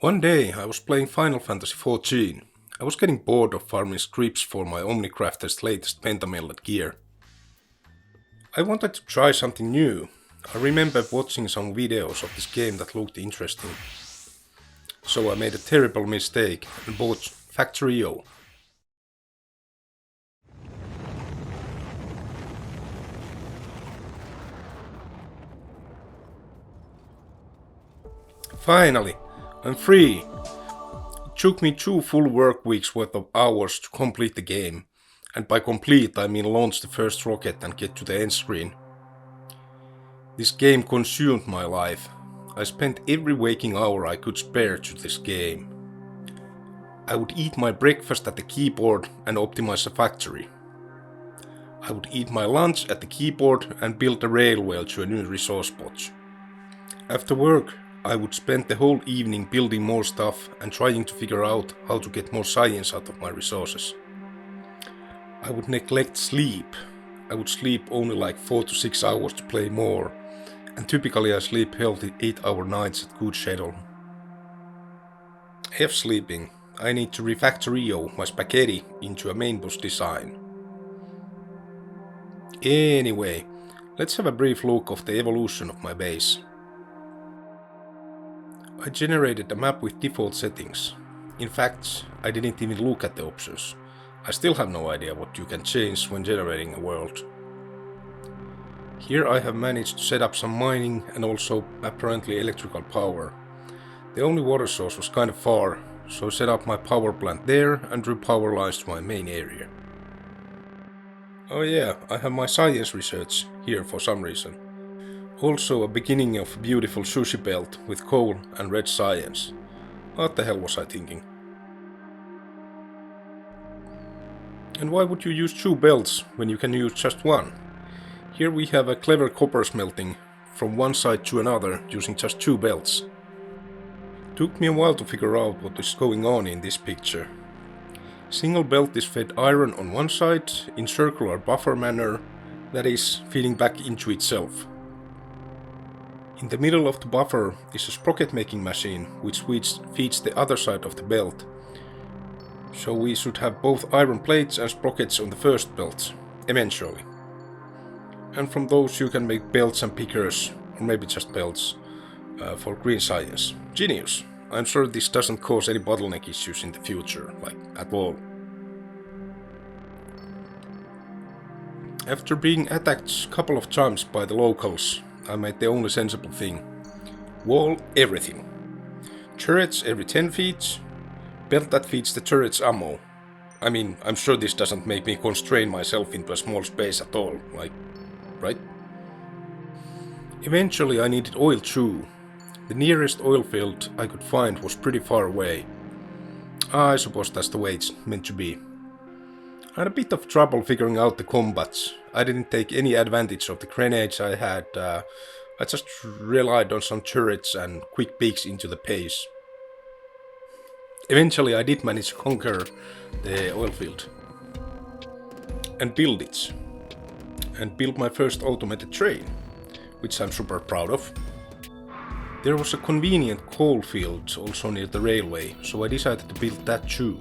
One day I was playing Final Fantasy XIV. I was getting bored of farming scripts for my Omnicrafter's latest pentamelted gear. I wanted to try something new. I remember watching some videos of this game that looked interesting. So I made a terrible mistake and bought Factorio. Finally, I'm free. It took me 2 full work weeks worth of hours to complete the game. And by complete I mean launch the first rocket and get to the end screen. This game consumed my life. I spent every waking hour I could spare to this game. I would eat my breakfast at the keyboard and optimize a factory. I would eat my lunch at the keyboard and build a railway to a new resource spot. After work, I would spend the whole evening building more stuff and trying to figure out how to get more science out of my resources. I would neglect sleep. I would sleep only like 4 to 6 hours to play more, and typically I sleep healthy 8-hour nights at good schedule. F sleeping, I need to refactorio my spaghetti into a main boss design. Anyway, let's have a brief look of the evolution of my base. I generated a map with default settings. In fact, I didn't even look at the options. I still have no idea what you can change when generating a world. Here I have managed to set up some mining and also apparently electrical power. The only water source was kind of far, so I set up my power plant there and drew power lines to my main area. Oh yeah, I have my science research here for some reason. Also a beginning of a beautiful sushi belt with coal and red science. What the hell was I thinking? And why would you use 2 belts when you can use just one? Here we have a clever copper smelting from one side to another using just 2 belts. Took me a while to figure out what is going on in this picture. Single belt is fed iron on one side in circular buffer manner, that is, feeding back into itself. In the middle of the buffer is a sprocket making machine which feeds the other side of the belt. So we should have both iron plates and sprockets on the first belt, eventually. And from those you can make belts and pickers, or maybe just belts, for green science. Genius! I'm sure this doesn't cause any bottleneck issues in the future, like at all. After being attacked a couple of times by the locals, I made the only sensible thing. Wall everything. Turrets every 10 feet. Belt that feeds the turret's ammo. I mean, I'm sure this doesn't make me constrain myself into a small space at all, like, right? Eventually I needed oil too. The nearest oil field I could find was pretty far away. I suppose that's the way it's meant to be. I had a bit of trouble figuring out the combats. I didn't take any advantage of the grenades I had. I just relied on some turrets and quick peeks into the base. Eventually I did manage to conquer the oil field and build it. And build my first automated train, which I'm super proud of. There was a convenient coal field also near the railway, so I decided to build that too.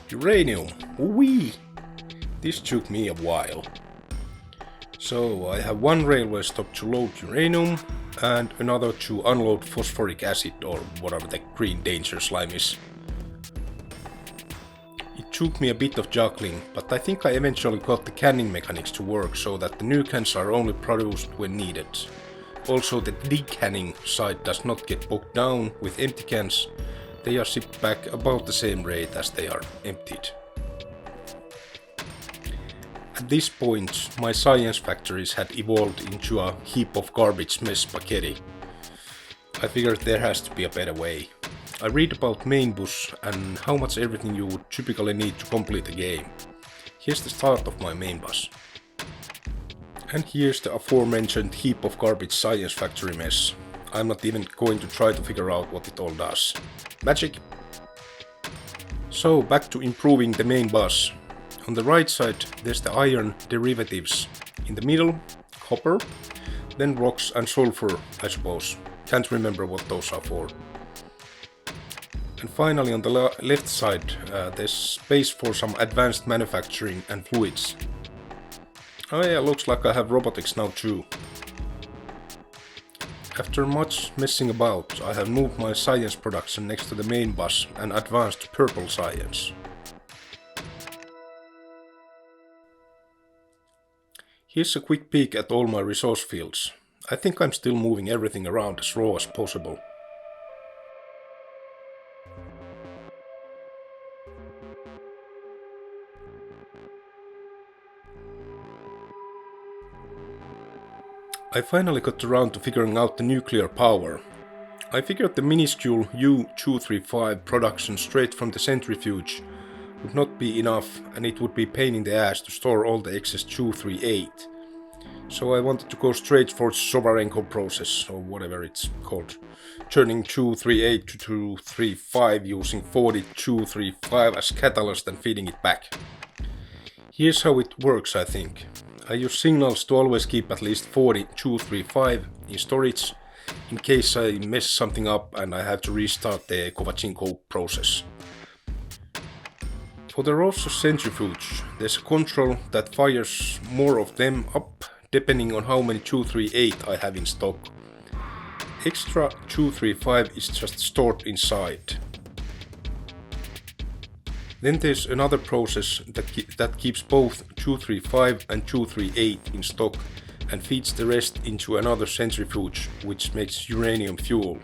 Uranium, wee! This took me a while. So I have one railway stop to load uranium and another to unload phosphoric acid or whatever the green danger slime is. It took me a bit of juggling, but I think I eventually got the canning mechanics to work so that the new cans are only produced when needed. Also the decanning side does not get bogged down with empty cans. They are shipped back about the same rate as they are emptied. At this point, my science factories had evolved into a heap of garbage mess spaghetti. I figured there has to be a better way. I read about main boss and how much everything you would typically need to complete a game. Here's the start of my main boss. And here's the aforementioned heap of garbage science factory mess. I'm not even going to try to figure out what it all does. Magic! So back to improving the main boss. On the right side there's the iron derivatives. In the middle, copper, then rocks and sulfur, I suppose. Can't remember what those are for. And finally on the left side there's space for some advanced manufacturing and fluids. Oh yeah, looks like I have robotics now too. After much messing about, I have moved my science production next to the main bus and advanced to purple science. Here's a quick peek at all my resource fields. I think I'm still moving everything around as raw as possible. I finally got around to figuring out the nuclear power. I figured the minuscule U-235 production straight from the centrifuge would not be enough, and it would be a pain in the ass to store all the excess 238. So I wanted to go straight for the Sovarenko process, or whatever it's called, turning 238 to 235 using 40 235 as catalyst and feeding it back. Here's how it works, I think. I use signals to always keep at least 40 235 in storage in case I mess something up and I have to restart the Kovachenko process. For the Rosso centrifuge, there's a control that fires more of them up depending on how many 238 I have in stock. Extra 235 is just stored inside. Then there's another process that keeps both 235 and 238 in stock and feeds the rest into another centrifuge, which makes uranium fuel,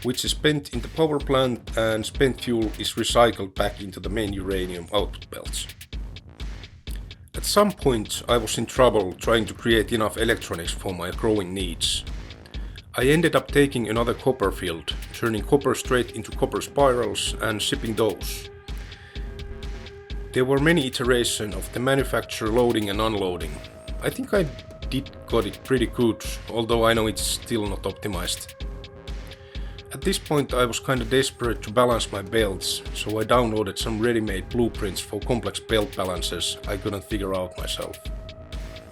which is spent in the power plant, and spent fuel is recycled back into the main uranium output belts. At some point I was in trouble trying to create enough electronics for my growing needs. I ended up taking another copper field, turning copper straight into copper spirals and shipping those. There were many iterations of the manufacture loading and unloading. I think I got it pretty good, although I know it's still not optimized. At this point I was kinda desperate to balance my belts, so I downloaded some ready-made blueprints for complex belt balances I couldn't figure out myself.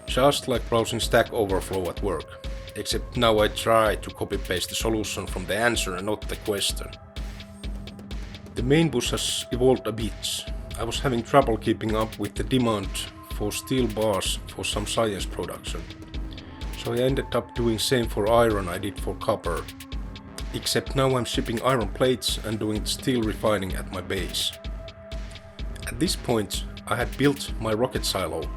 Just like browsing Stack Overflow at work, except now I try to copy-paste the solution from the answer and not the question. The main bus has evolved a bit. I was having trouble keeping up with the demand for steel bars for some science production, so I ended up doing same for iron I did for copper, except now I'm shipping iron plates and doing steel refining at my base. At this point I had built my rocket silo.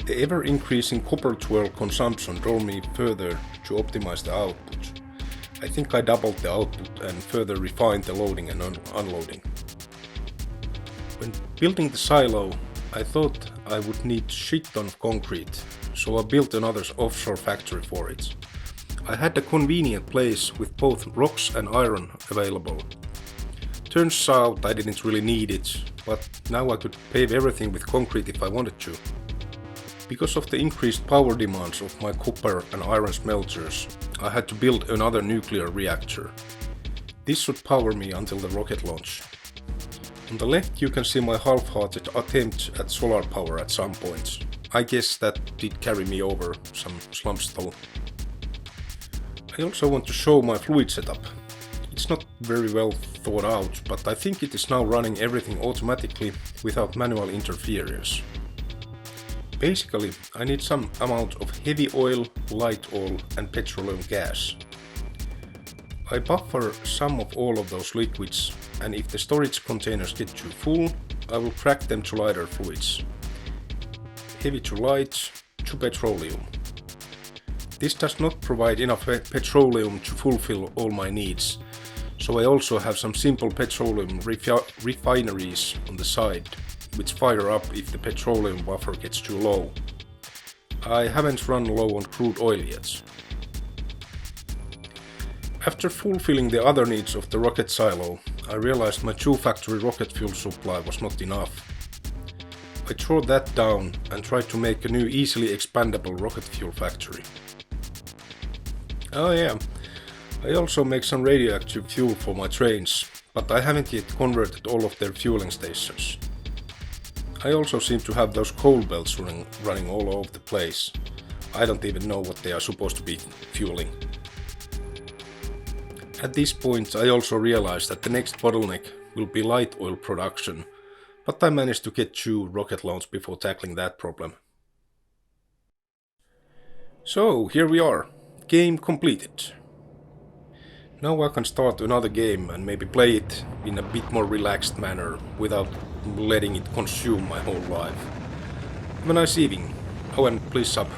The ever increasing copper twirl consumption drove me further to optimize the output. I think I doubled the output and further refined the loading and unloading. When building the silo, I thought I would need shit ton of concrete, so I built another offshore factory for it. I had a convenient place with both rocks and iron available. Turns out I didn't really need it, but now I could pave everything with concrete if I wanted to. Because of the increased power demands of my copper and iron smelters, I had to build another nuclear reactor. This should power me until the rocket launch. On the left you can see my half-hearted attempt at solar power at some points. I guess that did carry me over some slumps though. I also want to show my fluid setup. It's not very well thought out, but I think it is now running everything automatically without manual interference. Basically, I need some amount of heavy oil, light oil and petroleum gas. I buffer some of all of those liquids, and if the storage containers get too full, I will crack them to lighter fluids. Heavy to light to petroleum. This does not provide enough petroleum to fulfill all my needs, so I also have some simple petroleum refineries on the side, which fire up if the petroleum buffer gets too low. I haven't run low on crude oil yet. After fulfilling the other needs of the rocket silo, I realized my 2-factory rocket fuel supply was not enough. I tore that down and tried to make a new easily expandable rocket fuel factory. Oh yeah, I also make some radioactive fuel for my trains, but I haven't yet converted all of their fueling stations. I also seem to have those coal belts running all over the place. I don't even know what they are supposed to be fueling. At this point I also realized that the next bottleneck will be light oil production, but I managed to get 2 rocket launch before tackling that problem. So here we are, game completed. Now I can start another game and maybe play it in a bit more relaxed manner without letting it consume my whole life. Have a nice evening. Oh, and please sub.